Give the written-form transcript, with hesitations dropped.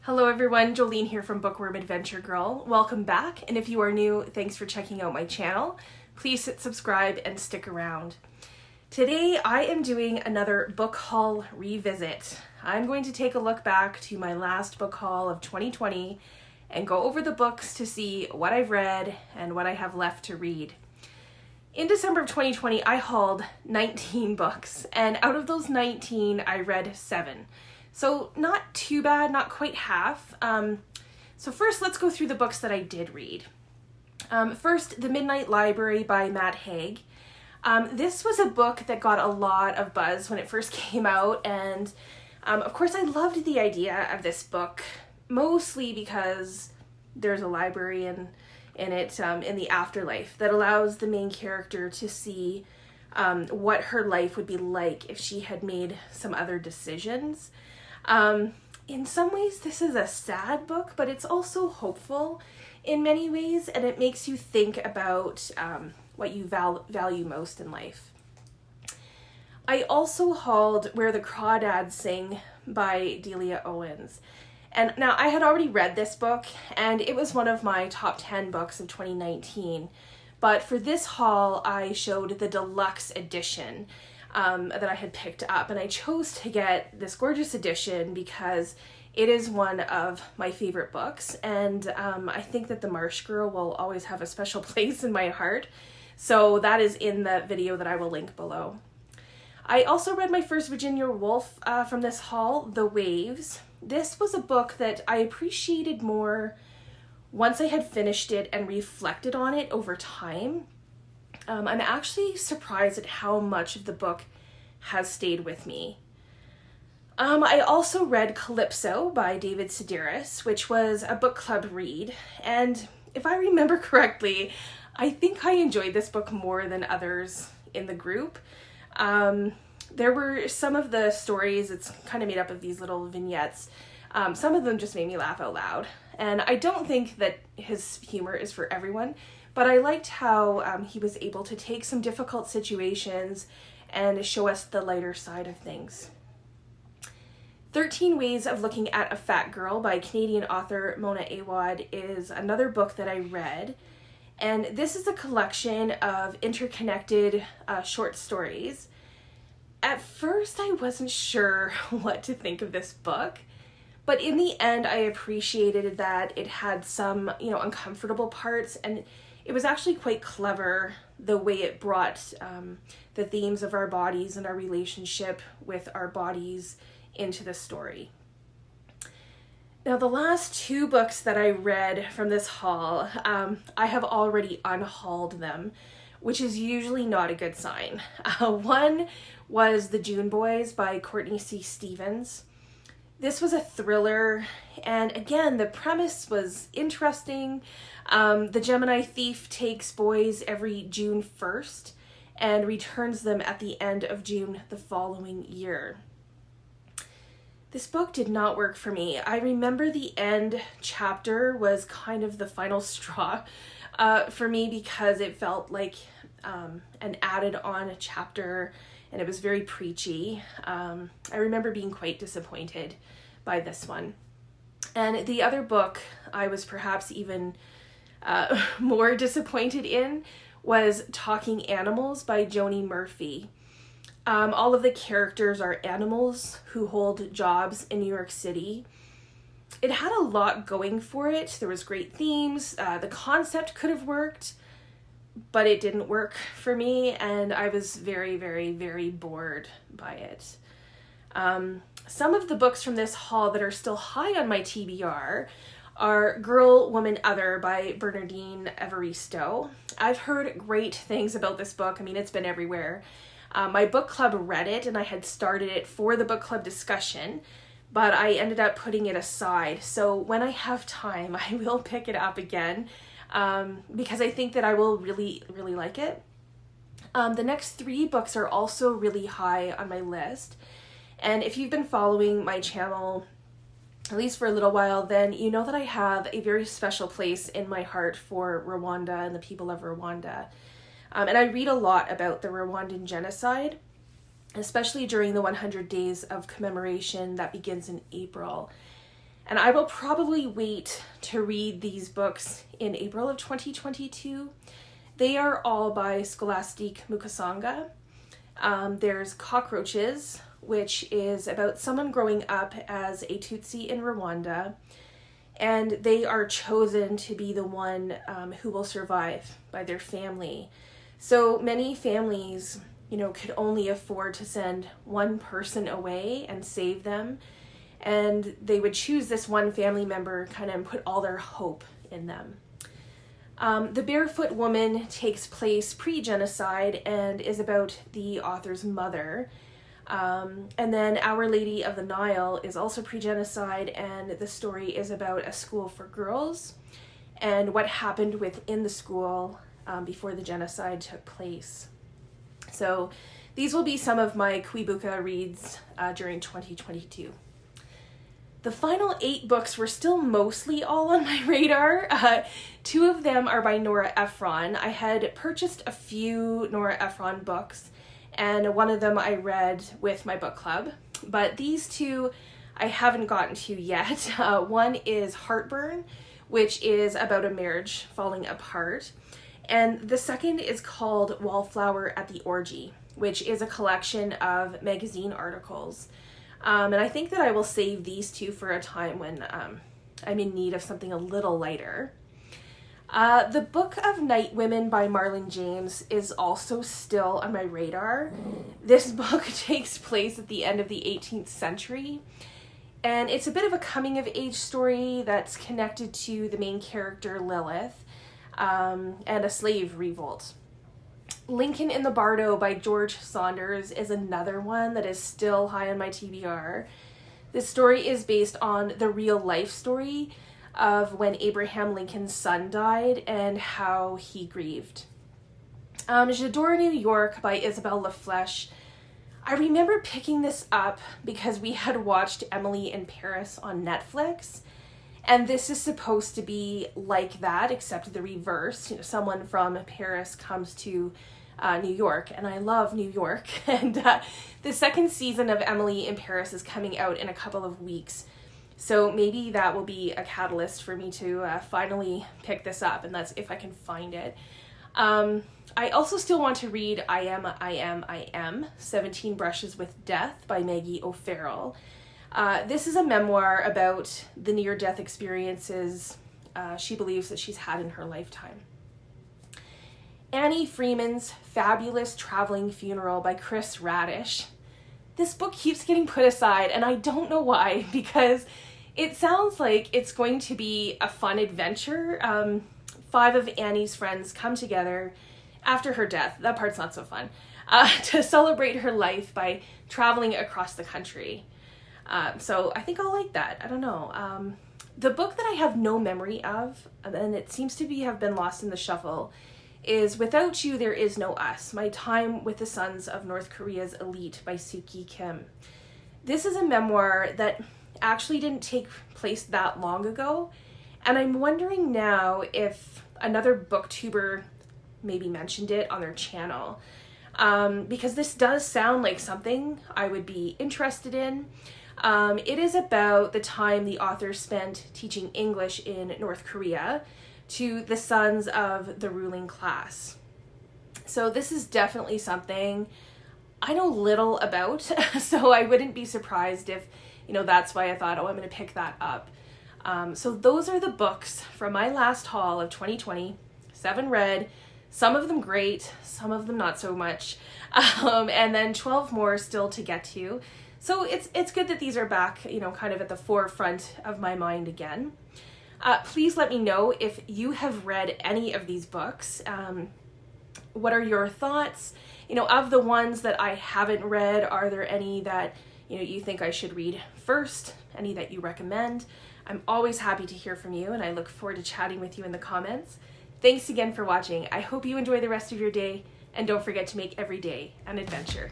Hello everyone, Jolene here from Bookworm Adventure Girl. Welcome back, and if you are new, thanks for checking out my channel. Please hit subscribe and stick around. Today I am doing another book haul revisit. I'm going to take a look back to my last book haul of 2020 and go over the books to see what I've read and what I have left to read. In December of 2020, I hauled 19 books, and out of those 19, I read 7. So not too bad, not quite half. So first, let's go through the books that I did read. First, The Midnight Library by Matt Haig. This was a book that got a lot of buzz when it first came out, and of course I loved the idea of this book, mostly because there's a library in it in the afterlife that allows the main character to see what her life would be like if she had made some other decisions. In some ways this is a sad book, but it's also hopeful in many ways, and it makes you think about what you value most in life. I also hauled Where the Crawdads Sing by Delia Owens. And now I had already read this book, and it was one of my top 10 books of 2019. But for this haul, I showed the deluxe edition that I had picked up, and I chose to get this gorgeous edition because it is one of my favorite books, and I think that the Marsh Girl will always have a special place in my heart. So that is in the video that I will link below. I also read my first Virginia Woolf from this haul, The Waves. This was a book that I appreciated more once I had finished it and reflected on it over time. I'm actually surprised at how much of the book has stayed with me. I also read Calypso by David Sedaris, which was a book club read, and if I remember correctly, I think I enjoyed this book more than others in the group. There were some of the stories, it's kind of made up of these little vignettes. Some of them just made me laugh out loud, and I don't think that his humor is for everyone, but I liked how he was able to take some difficult situations and show us the lighter side of things. 13 Ways of Looking at a Fat Girl by Canadian author Mona Awad is another book that I read, and this is a collection of interconnected short stories. At first I wasn't sure what to think of this book, but in the end I appreciated that it had some, uncomfortable parts, and it was actually quite clever the way it brought the themes of our bodies and our relationship with our bodies into the story. Now, the last 2 books that I read from this haul, I have already unhauled them, which is usually not a good sign. One was The June Boys by Courtney C.Stevens. This was a thriller, and again, the premise was interesting. The Gemini thief takes boys every June 1st and returns them at the end of June the following year. This book did not work for me. I remember the end chapter was kind of the final straw for me because it felt like an added on chapter, and it was very preachy. I remember being quite disappointed by this one. And the other book I was perhaps even more disappointed in was Talking Animals by Joni Murphy. All of the characters are animals who hold jobs in New York City. It had a lot going for it. There was great themes. The concept could have worked, but it didn't work for me, and I was very, very, very bored by it. Some of the books from this haul that are still high on my TBR are Girl, Woman, Other by Bernardine Evaristo. I've heard great things about this book. I mean, it's been everywhere. My book club read it, and I had started it for the book club discussion, but I ended up putting it aside. So when I have time, I will pick it up again because I think that I will really, really like it. The next 3 books are also really high on my list. And if you've been following my channel, at least for a little while, then you know that I have a very special place in my heart for Rwanda and the people of Rwanda. And I read a lot about the Rwandan genocide, especially during the 100 days of commemoration that begins in April. And I will probably wait to read these books in April of 2022. They are all by Scholastique Mukasonga. There's Cockroaches, which is about someone growing up as a Tutsi in Rwanda, and they are chosen to be the one who will survive by their family. So many families, could only afford to send one person away and save them, and they would choose this one family member kind of and put all their hope in them. The Barefoot Woman takes place pre-genocide and is about the author's mother. And then Our Lady of the Nile is also pre-genocide, and the story is about a school for girls and what happened within the school before the genocide took place. So these will be some of my Kwibuka reads during 2022. The final 8 books were still mostly all on my radar. 2 of them are by Nora Ephron. I had purchased a few Nora Ephron books, and one of them I read with my book club. But these 2 I haven't gotten to yet. One is Heartburn, which is about a marriage falling apart. And the second is called Wallflower at the Orgy, which is a collection of magazine articles. And I think that I will save these 2 for a time when I'm in need of something a little lighter. The Book of Night Women by Marlon James is also still on my radar. This book takes place at the end of the 18th century, and it's a bit of a coming-of-age story that's connected to the main character Lilith and a slave revolt. Lincoln in the Bardo by George Saunders is another one that is still high on my TBR. This story is based on the real life story of when Abraham Lincoln's son died and how he grieved. Jedora, New York by Isabelle Lafleche. I remember picking this up because we had watched Emily in Paris on Netflix, and this is supposed to be like that, except the reverse. Someone from Paris comes to New York, and I love New York. And the second season of Emily in Paris is coming out in a couple of weeks. So maybe that will be a catalyst for me to finally pick this up, and that's if I can find it. I also still want to read I Am, 17 Brushes with Death by Maggie O'Farrell. This is a memoir about the near-death experiences she believes that she's had in her lifetime. Annie Freeman's Fabulous Traveling Funeral by Chris Radish. This book keeps getting put aside, and I don't know why, because it sounds like it's going to be a fun adventure. 5 of Annie's friends come together after her death, that part's not so fun, to celebrate her life by traveling across the country. So I think I'll like that. I don't know. The book that I have no memory of, and it seems to have been lost in the shuffle, is Without You There Is No Us, My Time with the Sons of North Korea's Elite by Suki Kim. This is a memoir that actually didn't take place that long ago, and I'm wondering now if another booktuber maybe mentioned it on their channel, because this does sound like something I would be interested in. It is about the time the author spent teaching English in North Korea to the sons of the ruling class. So this is definitely something I know little about, so I wouldn't be surprised if, that's why I thought, I'm going to pick that up. So those are the books from my last haul of 2020. 7 read, some of them great, some of them not so much, and then 12 more still to get to. So it's good that these are back, kind of at the forefront of my mind again. Please let me know if you have read any of these books. What are your thoughts? Of the ones that I haven't read, are there any that, you think I should read first? Any that you recommend? I'm always happy to hear from you, and I look forward to chatting with you in the comments. Thanks again for watching. I hope you enjoy the rest of your day, and don't forget to make every day an adventure.